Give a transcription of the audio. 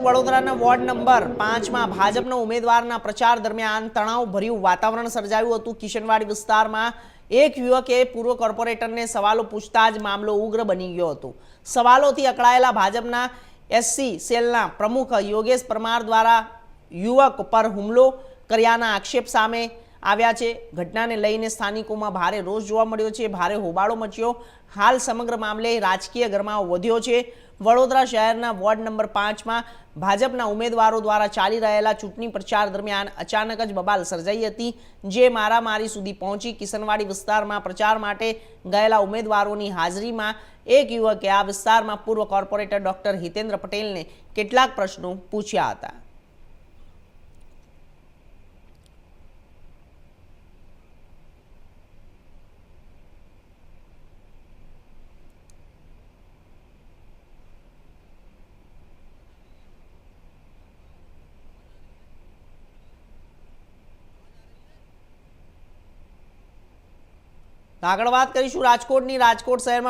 વડોદરાના ward number 5માં ભાજપના ઉમેદવારના પ્રચાર દરમિયાન તણાવભર્યું વાતાવરણ સર્જાયું હતું। કિશનવાડી વિસ્તારમાં એક યુવકે પૂર્વ કોર્પોરેટરને સવાલો પૂછતા જ મામલો ઉગ્ર બની ગયો હતો। સવાલોથી અકળાયેલા ભાજપના એસસી સેલના પ્રમુખ યોગેશ પરમાર દ્વારા યુવક પર હુમલો કર્યાના આક્ષેપ સામે આવ્યા છે। ઘટનાને લઈને સ્થાનિકોમાં ભારે રોષ જોવા મળ્યો છે, ભારે હોબાળો મચ્યો। હાલ સમગ્ર મામલે રાજકીય ગરમાવો વધ્યો છે। વડોદરા શહેરના વોર્ડ નંબર 5માં ભાજપના ઉમેદવારો દ્વારા ચાલી રહેલા ચૂંટણી પ્રચાર દરમિયાન અચાનક જ બબાલ સર્જાઈ હતી, જે મારામારી સુધી પહોંચી। કિશનવાડી વિસ્તારમાં પ્રચાર માટે ગયેલા ઉમેદવારોની હાજરીમાં એક યુવકે આ વિસ્તારમાં પૂર્વ કોર્પોરેટર ડોક્ટર હિતેન્દ્ર પટેલને કેટલાક પ્રશ્નો પૂછ્યા હતા। આગળ વાત કરીશું રાજકોટની। રાજકોટ શહેરમાં